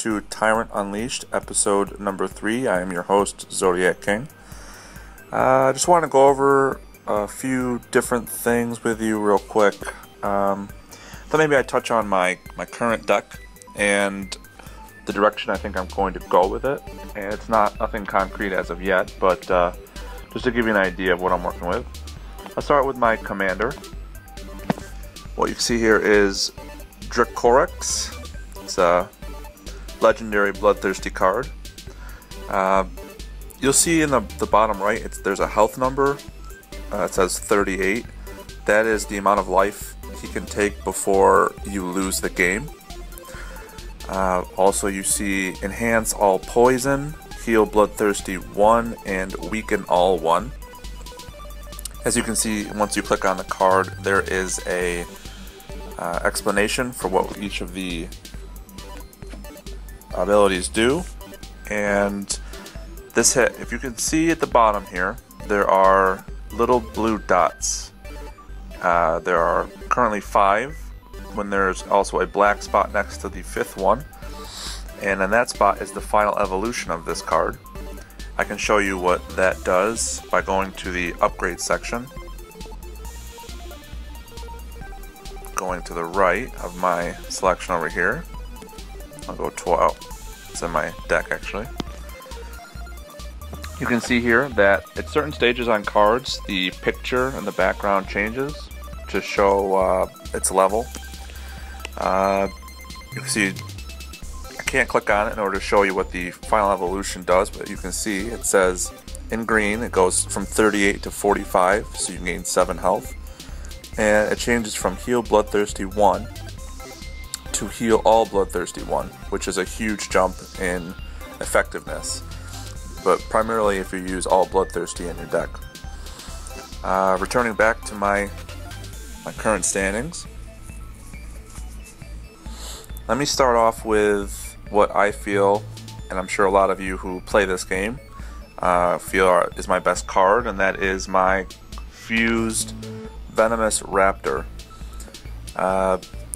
to Tyrant Unleashed, episode number 3. I am your host, Zodiac King. I just want to go over a few different things with you real quick. Thought maybe I'd touch on my current deck and the direction I think I'm going to go with it. And it's nothing concrete as of yet, but just to give you an idea of what I'm working with. I'll start with my commander. What you can see here is Dracorex. It's a legendary bloodthirsty card. You'll see in the bottom right, there's a health number. It says 38. That is the amount of life he can take before you lose the game. Also, you see enhance all poison, heal bloodthirsty 1, and weaken all 1. As you can see, once you click on the card, there is a explanation for what each of the abilities do. And this hit, if you can see at the bottom here, there are little blue dots. There are currently 5, when there's also a black spot next to the 5th one, and in that spot is the final evolution of this card. I can show you what that does by going to the upgrade section. Going to the right of my selection over here. I'll go 12. It's in my deck actually. You can see here that at certain stages on cards, the picture in the background changes to show its level. You can see I can't click on it in order to show you what the final evolution does, but you can see it says in green it goes from 38 to 45, so you gain 7 health. And it changes from heal bloodthirsty 1 to heal all bloodthirsty 1, which is a huge jump in effectiveness, but primarily if you use all bloodthirsty in your deck. Returning back to my current standings, let me start off with what I feel, and I'm sure a lot of you who play this game feel is my best card, and that is my fused Venomous Raptor.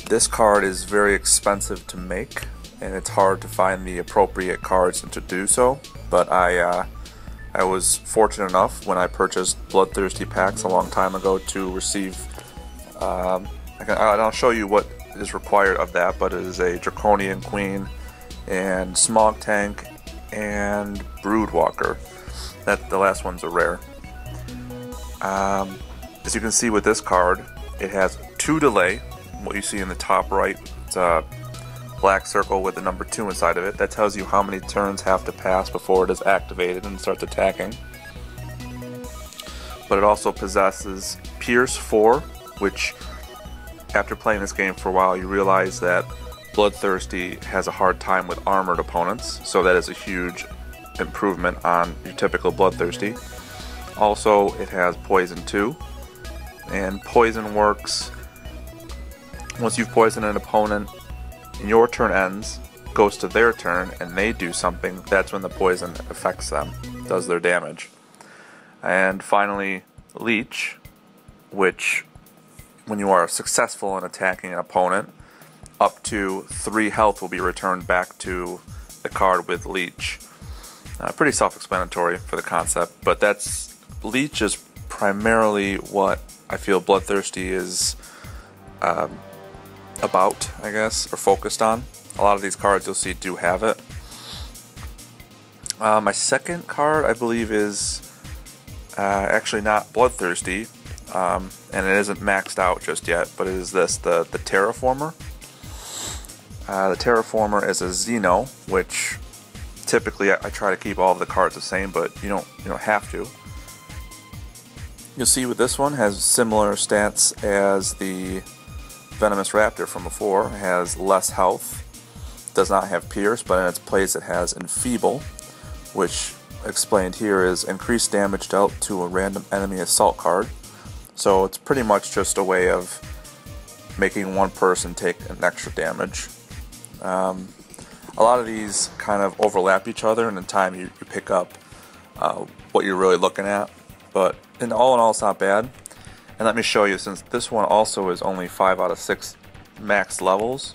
This card is very expensive to make, and it's hard to find the appropriate cards to do so, but I was fortunate enough when I purchased Bloodthirsty packs a long time ago to receive, I'll show you what is required of that, but it is a Draconian Queen and Smog Tank and Broodwalker. The last one's a rare. As you can see with this card, it has 2 delay. What you see in the top right, it's a black circle with the number 2 inside of it. That tells you how many turns have to pass before it is activated and starts attacking. But it also possesses Pierce 4, which after playing this game for a while you realize that Bloodthirsty has a hard time with armored opponents, so that is a huge improvement on your typical Bloodthirsty. Also, it has Poison 2. And poison works once you've poisoned an opponent and your turn ends, goes to their turn and they do something, that's when the poison affects them, does their damage. And finally, Leech, which when you are successful in attacking an opponent, up to 3 health will be returned back to the card with Leech. Pretty self-explanatory for the concept, but Leech is primarily what I feel Bloodthirsty is about, I guess, or focused on. A lot of these cards you'll see do have it. My second card, I believe, is actually not Bloodthirsty, and it isn't maxed out just yet, but it is this, the Terraformer. The Terraformer is a Xeno, which typically I try to keep all of the cards the same, but you don't have to. You'll see with this one has similar stats as the Venomous Raptor from before. It has less health, does not have Pierce, but in its place it has Enfeeble, which explained here is increased damage dealt to a random enemy assault card. So it's pretty much just a way of making one person take an extra damage. A lot of these kind of overlap each other, and in time you pick up what you're really looking at. But in all, it's not bad. And let me show you, since this one also is only 5 out of 6 max levels,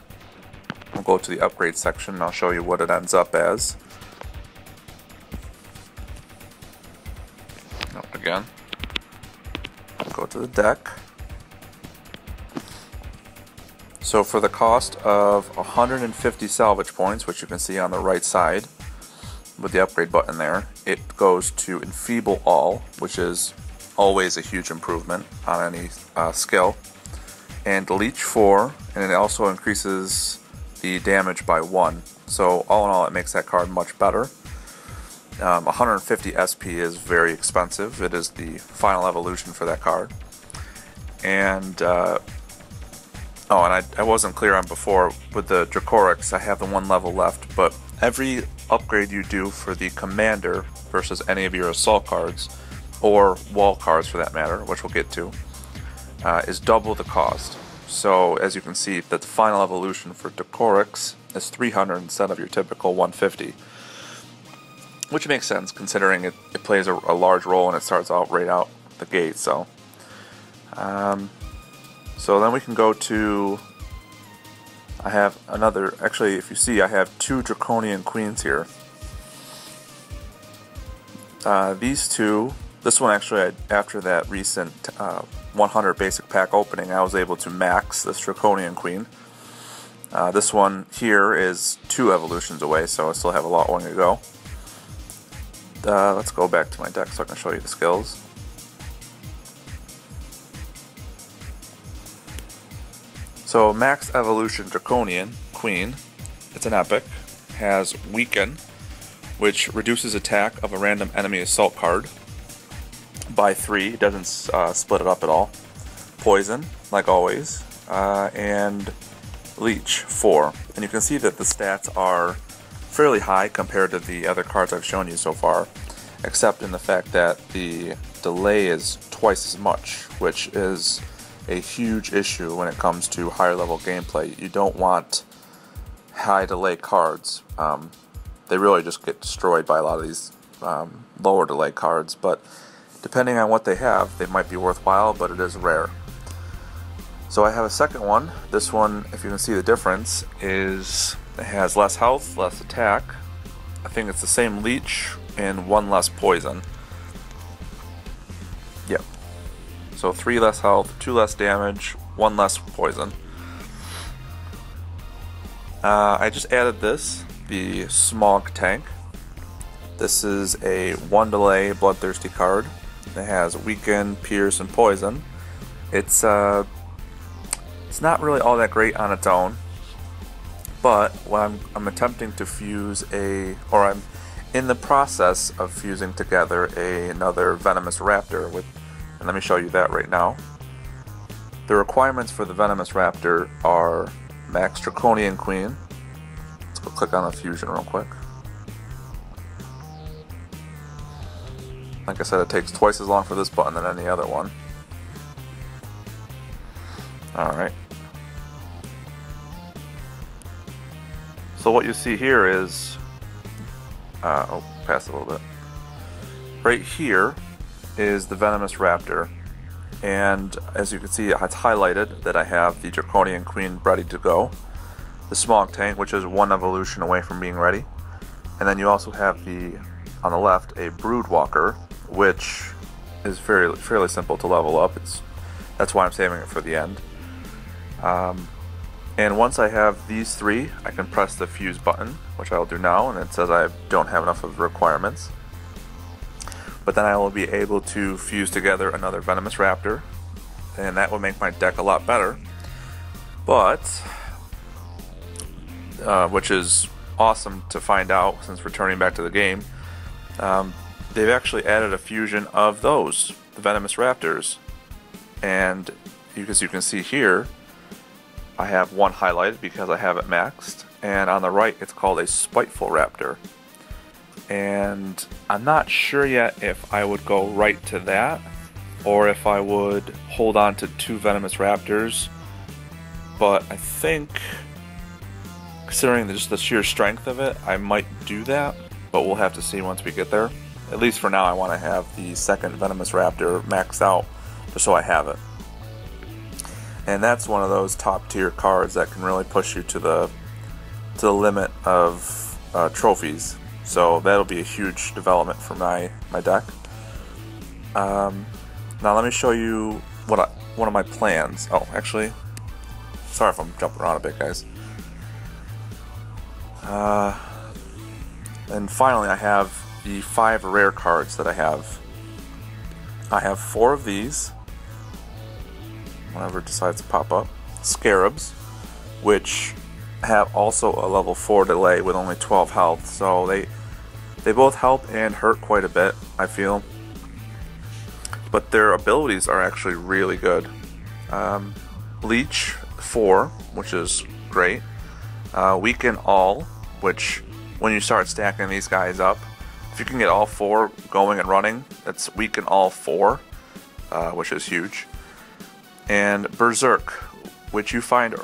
We'll go to the upgrade section and I'll show you what it ends up as. Again, go to the deck. So for the cost of 150 salvage points, which you can see on the right side with the upgrade button there, it goes to Enfeeble All, which is always a huge improvement on any skill, and Leech 4, and it also increases the damage by 1. So all in all, it makes that card much better. 150 SP is very expensive. It is the final evolution for that card. And I wasn't clear on before with the Dracorix. I have the 1 level left, but every upgrade you do for the Commander versus any of your Assault cards, or Wall cards for that matter, which we'll get to, is double the cost. So as you can see, the final evolution for Dracorix is 300 instead of your typical 150. Which makes sense considering it plays a large role and it starts out right out the gate. So then we can go to, I have another, actually if you see I have 2 Draconian Queens here. These two, this one actually after that recent 100 basic pack opening, I was able to max this Draconian Queen. This one here is 2 evolutions away, so I still have a lot more to go. Let's go back to my deck so I can show you the skills. So Max Evolution Draconian Queen, it's an epic, has Weaken, which reduces attack of a random enemy assault card by 3. It doesn't split it up at all. Poison, like always, and Leech 4. And you can see that the stats are fairly high compared to the other cards I've shown you so far, except in the fact that the delay is twice as much, which is a huge issue when it comes to higher level gameplay. You don't want high delay cards. They really just get destroyed by a lot of these lower delay cards, but depending on what they have, they might be worthwhile, but it is rare. So I have a second one. This one, if you can see the difference, is it has less health, less attack. I think it's the same leech and 1 less poison. Yep. So 3 less health, 2 less damage, 1 less poison. I just added this, the Smog Tank. This is a 1 delay bloodthirsty card. It has Weaken, Pierce, and Poison. It's not really all that great on its own. But when I'm attempting to fuse I'm in the process of fusing together another Venomous Raptor with, and let me show you that right now. The requirements for the Venomous Raptor are Max Draconian Queen. Let's go click on the fusion real quick. Like I said, it takes twice as long for this button than any other one. Alright. So what you see here is, pass it a little bit. Right here is the Venomous Raptor, and as you can see, it's highlighted that I have the Draconian Queen ready to go, the Smog Tank, which is 1 evolution away from being ready, and then you also have on the left, a Broodwalker, which is fairly simple to level up. That's why I'm saving it for the end. And once I have these 3, I can press the fuse button, which I'll do now, and it says I don't have enough of the requirements. But then I will be able to fuse together another Venomous Raptor, and that will make my deck a lot better. But, which is awesome to find out since returning back to the game, they've actually added a fusion of those, the Venomous Raptors. And as you can see here, I have one highlighted because I have it maxed, and on the right it's called a Spiteful Raptor. And I'm not sure yet if I would go right to that, or if I would hold on to 2 Venomous Raptors, but I think, considering just the sheer strength of it, I might do that, but we'll have to see once we get there. At least for now, I want to have the second Venomous Raptor maxed out, just so I have it. And that's one of those top tier cards that can really push you to the to the limit of trophies. So that'll be a huge development for my deck. Now let me show you one of my plans. Oh, actually, sorry if I'm jumping around a bit, guys. And finally, I have the 5 rare cards that I have. I have 4 of these, whenever it decides to pop up. Scarabs, which have also a level 4 delay with only 12 health, so they both help and hurt quite a bit, I feel. But their abilities are actually really good. Leech 4, which is great. Weaken all, which when you start stacking these guys up, if you can get all 4 going and running, that's weaken all 4, which is huge. And Berserk, which you find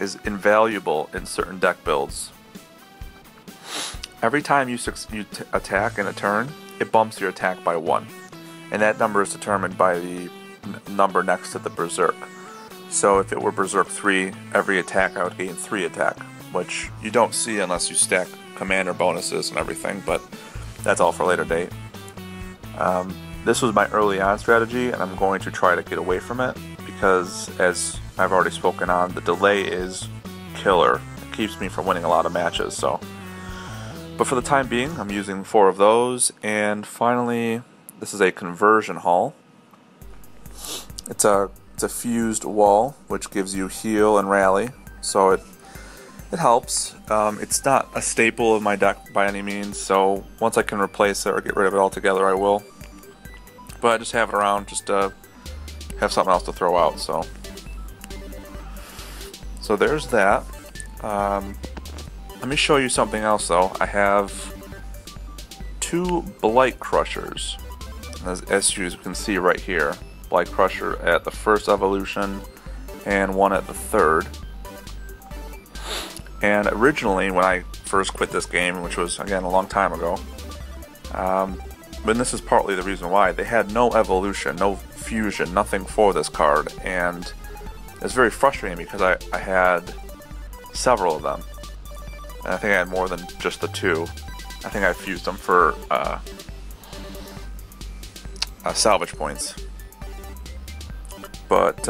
is invaluable in certain deck builds. Every time you attack in a turn, it bumps your attack by 1. And that number is determined by the number next to the Berserk. So if it were Berserk 3, every attack I would gain 3 attack, which you don't see unless you stack commander bonuses and everything, but that's all for a later date. This was my early on strategy, and I'm going to try to get away from it, because as I've already spoken on, the delay is killer. It keeps me from winning a lot of matches. So, but for the time being, I'm using 4 of those. And finally, this is a conversion hall. It's a fused wall, which gives you heal and rally, so it helps. It's not a staple of my deck by any means, so once I can replace it or get rid of it altogether, I will. But I just have it around just to have something else to throw out. So there's that. Let me show you something else though. I have 2 Blight Crushers, as you can see right here. Blight Crusher at the 1st evolution and 1 at the 3rd. And originally, when I first quit this game, which was again a long time ago, but this is partly the reason why, they had no evolution, no fusion, nothing for this card, and it's very frustrating because I had several of them, and I think I had more than just the 2. I think I fused them for salvage points. But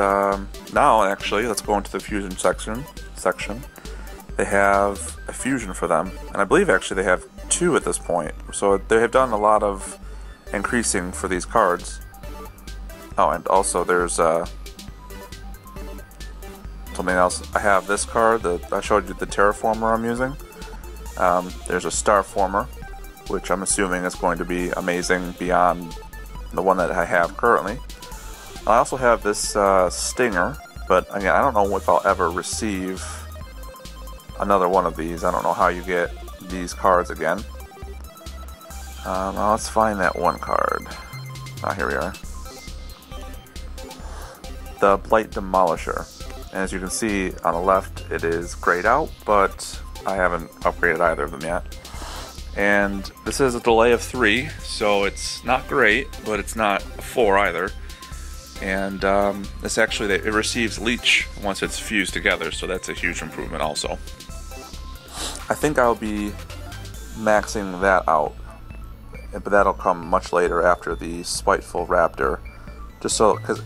now, actually, let's go into the fusion section. They have a fusion for them, and I believe actually they have 2 at this point. So they have done a lot of increasing for these cards. Oh, and also there's something else. I have this card that I showed you, the Terraformer I'm using. There's a Starformer, which I'm assuming is going to be amazing beyond the one that I have currently. I also have this Stinger, but again, I don't know if I'll ever receive another one of these. I don't know how you get these cards again. Now let's find that one card. Here we are. The Blight Demolisher. And as you can see on the left, it is grayed out, but I haven't upgraded either of them yet. And this is a delay of 3, so it's not great, but it's not a 4 either. And this actually, it receives Leech once it's fused together, so that's a huge improvement also. I think I'll be maxing that out, but that'll come much later after the Spiteful Raptor. Just so, because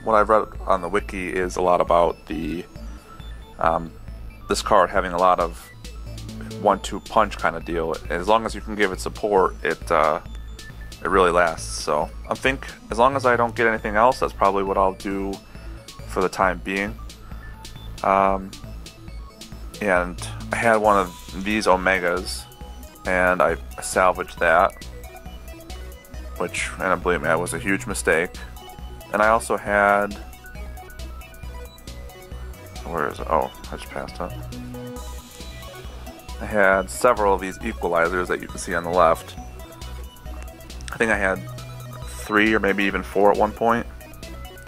what I've read on the wiki is a lot about the this card having a lot of 1-2 punch kind of deal. As long as you can give it support, it really lasts. So I think as long as I don't get anything else, that's probably what I'll do for the time being. And I had one of these Omegas, and I salvaged that, which, and believe me, that was a huge mistake. And I also had, where is it? Oh, I just passed it. I had several of these equalizers that you can see on the left. I think I had 3 or maybe even 4 at one point,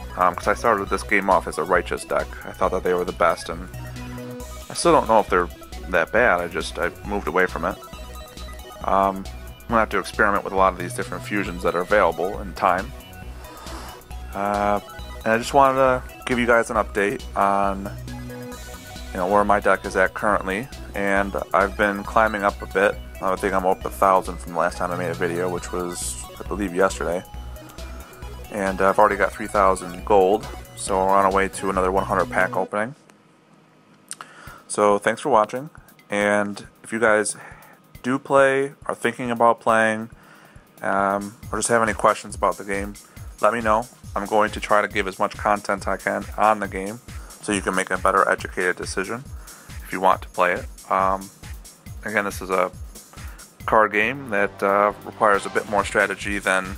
because I started this game off as a righteous deck. I thought that they were the best, and I still don't know if they're that bad. I moved away from it. I'm gonna have to experiment with a lot of these different fusions that are available in time. And I just wanted to give you guys an update on where my deck is at currently, and I've been climbing up a bit. I think I'm up 1,000 from the last time I made a video, which was, I believe, yesterday. And I've already got 3,000 gold, so we're on our way to another 100 pack opening. So thanks for watching, and if you guys do play, are thinking about playing, or just have any questions about the game, let me know. I'm going to try to give as much content I can on the game so you can make a better educated decision if you want to play it. Again, this is a card game that requires a bit more strategy than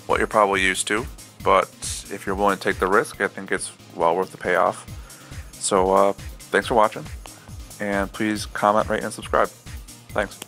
what you're probably used to, but if you're willing to take the risk, I think it's well worth the payoff. So thanks for watching, and please comment, rate, and subscribe. Thanks.